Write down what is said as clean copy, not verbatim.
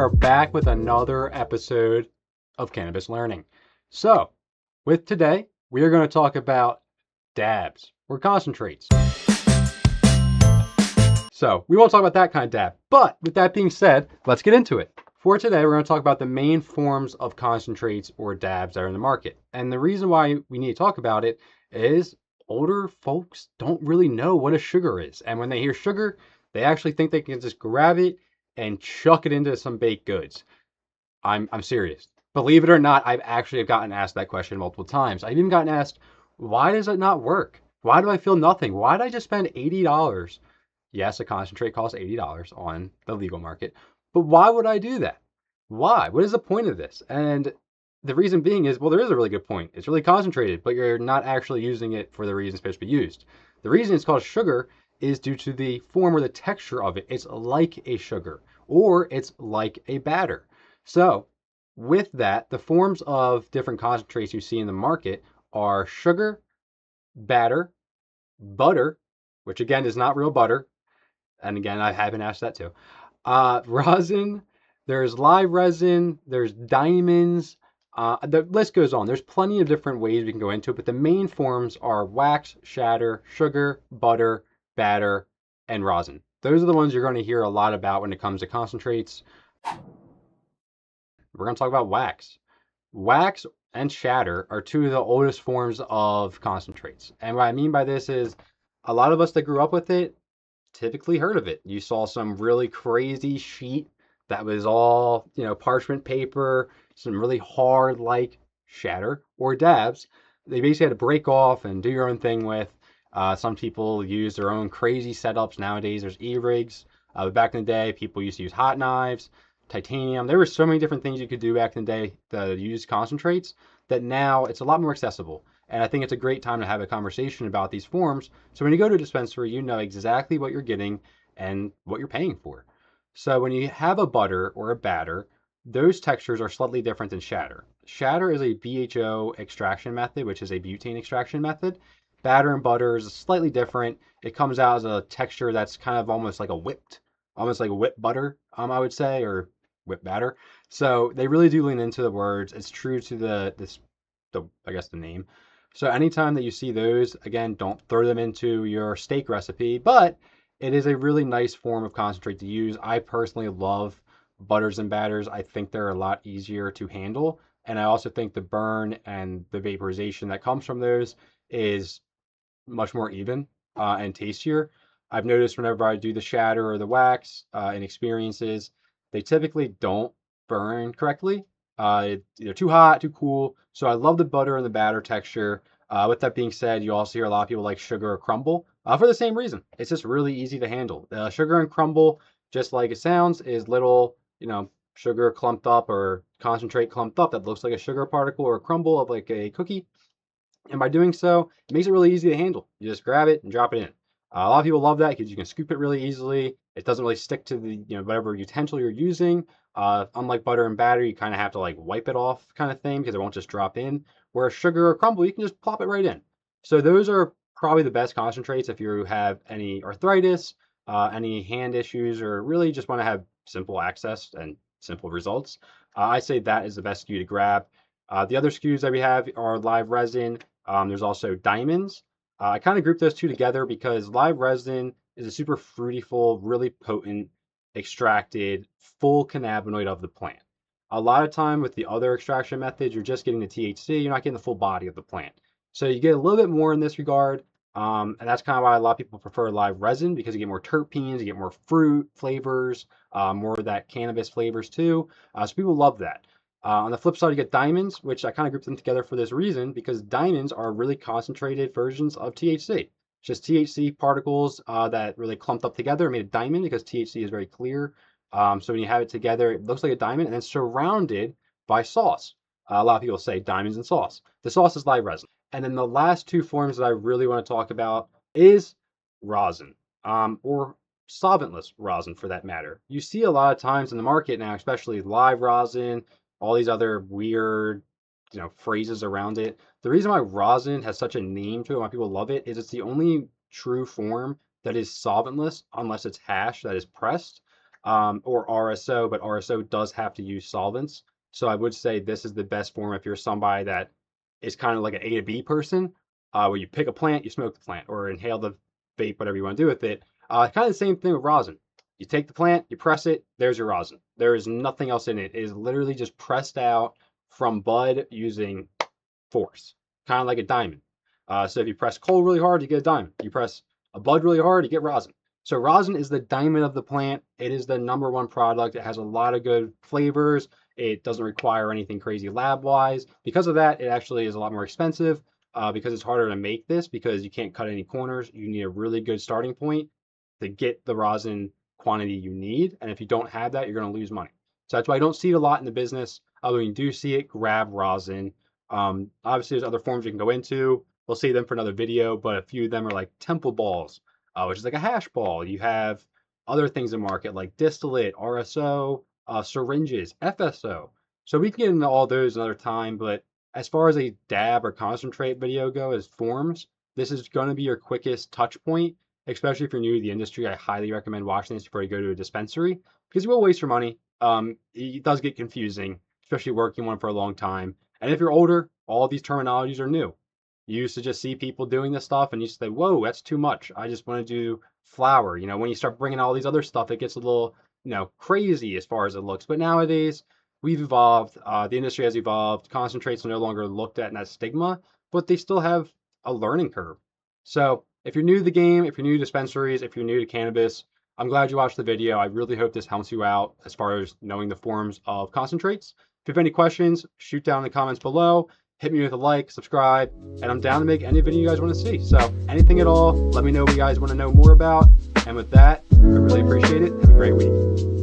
are back with another episode of Cannabis Learning. So, with today, we are going to talk about dabs or concentrates. So, we won't talk about that kind of dab, but with that being said, let's get into it. For today, we're going to talk about the main forms of concentrates or dabs that are in the market. And the reason why we need to talk about it is older folks don't really know what a sugar is. And when they hear sugar, they actually think they can just grab it and chuck it into some baked goods. I'm serious. Believe it or not, I've actually gotten asked that question multiple times. I've even gotten asked, why does it not work? Why do I feel nothing? Why did I just spend $80? Yes, a concentrate costs $80 on the legal market, but why would I do that? Why? What is the point of this? And the reason being is, well, there is a really good point. It's really concentrated, but you're not actually using it for the reason it's supposed to be used. The reason it's called sugar is due to the form or the texture of it. It's like a sugar or it's like a batter. So with that, the forms of different concentrates you see in the market are sugar, batter, butter, which again is not real butter. And again, I have been asked that too. Rosin, there's live resin, there's diamonds. The list goes on. There's plenty of different ways we can go into it, but the main forms are wax, shatter, sugar, butter, batter, and rosin. Those are the ones you're going to hear a lot about when it comes to concentrates. We're going to talk about wax. Wax and shatter are two of the oldest forms of concentrates. And what I mean by this is a lot of us that grew up with it typically heard of it. You saw some really crazy sheet that was all, parchment paper, some really hard like shatter or dabs. They basically had to break off and do your own thing with. Some people use their own crazy setups. Nowadays, there's e-rigs. Back in the day, people used to use hot knives, titanium. There were so many different things you could do back in the day that use concentrates that now it's a lot more accessible. And I think it's a great time to have a conversation about these forms. So when you go to a dispensary, you know exactly what you're getting and what you're paying for. So when you have a butter or a batter, those textures are slightly different than shatter. Shatter is a BHO extraction method, which is a butane extraction method. Batter and butter is slightly different. It comes out as a texture that's kind of almost like almost like a whipped butter, I would say, or whipped batter. So they really do lean into the words. It's true to the I guess the name. So anytime that you see those, again, don't throw them into your steak recipe, but it is a really nice form of concentrate to use. I personally love butters and batters. I think they're a lot easier to handle. And I also think the burn and the vaporization that comes from those is much more even and tastier. I've noticed whenever I do the shatter or the wax in experiences, they typically don't burn correctly. It's either too hot, too cool. So I love the butter and the batter texture. With that being said, you also hear a lot of people like sugar or crumble for the same reason. It's just really easy to handle. Sugar and crumble, just like it sounds, is little, sugar clumped up or concentrate clumped up that looks like a sugar particle or a crumble of like a cookie. And by doing so, it makes it really easy to handle. You just grab it and drop it in. A lot of people love that because you can scoop it really easily. It doesn't really stick to the whatever utensil you're using. Unlike butter and batter, you kind of have to like wipe it off kind of thing because it won't just drop in. Whereas sugar or crumble, you can just plop it right in. So those are probably the best concentrates if you have any arthritis, any hand issues, or really just want to have simple access and simple results. I say that is the best SKU to grab. The other SKUs that we have are live resin. There's also diamonds. I kind of group those two together because live resin is a super fruityful, really potent, extracted, full cannabinoid of the plant. A lot of time with the other extraction methods, you're just getting the THC, you're not getting the full body of the plant. So you get a little bit more in this regard. And that's kind of why a lot of people prefer live resin because you get more terpenes, you get more fruit flavors, more of that cannabis flavors too. So people love that. On the flip side, you get diamonds, which I kind of grouped them together for this reason because diamonds are really concentrated versions of THC. It's just THC particles that really clumped up together and made a diamond because THC is very clear. So when you have it together, it looks like a diamond and then surrounded by sauce. A lot of people say diamonds and sauce. The sauce is live resin. And then the last two forms that I really want to talk about is rosin or solventless rosin for that matter. You see a lot of times in the market now, especially live rosin, all these other weird, phrases around it. The reason why rosin has such a name to it, why people love it, is it's the only true form that is solventless unless it's hash that is pressed. or RSO, but RSO does have to use solvents. So I would say this is the best form if you're somebody that is kind of like an A to B person, where you pick a plant, you smoke the plant, or inhale the vape, whatever you want to do with it. Kind of the same thing with rosin. You take the plant, you press it, there's your rosin. There is nothing else in it. It is literally just pressed out from bud using force, kind of like a diamond. So if you press coal really hard, you get a diamond. You press a bud really hard, you get rosin. So rosin is the diamond of the plant. It is the #1 product. It has a lot of good flavors. It doesn't require anything crazy lab-wise. Because of that, it actually is a lot more expensive because it's harder to make this because you can't cut any corners. You need a really good starting point to get the rosin quantity you need. And if you don't have that, you're going to lose money. So that's why I don't see it a lot in the business. When you do see it, grab rosin. Obviously, there's other forms you can go into. We'll see them for another video, but a few of them are like temple balls, which is like a hash ball. You have other things in market like distillate, RSO, syringes, FSO. So we can get into all those another time, but as far as a dab or concentrate video go as forms, this is going to be your quickest touch point, especially if you're new to the industry. I highly recommend watching this before you go to a dispensary because you will waste your money. It does get confusing, especially working one for a long time. And if you're older, all these terminologies are new. You used to just see people doing this stuff and you say, whoa, that's too much. I just want to do flour. When you start bringing all these other stuff, it gets a little, crazy as far as it looks. But nowadays, we've evolved. The industry has evolved. Concentrates are no longer looked at in that stigma, but they still have a learning curve. So if you're new to the game, if you're new to dispensaries, if you're new to cannabis, I'm glad you watched the video. I really hope this helps you out as far as knowing the forms of concentrates. If you have any questions, shoot down in the comments below. Hit me with a like, subscribe, and I'm down to make any video you guys want to see. So anything at all, let me know what you guys want to know more about. And with that, I really appreciate it. Have a great week.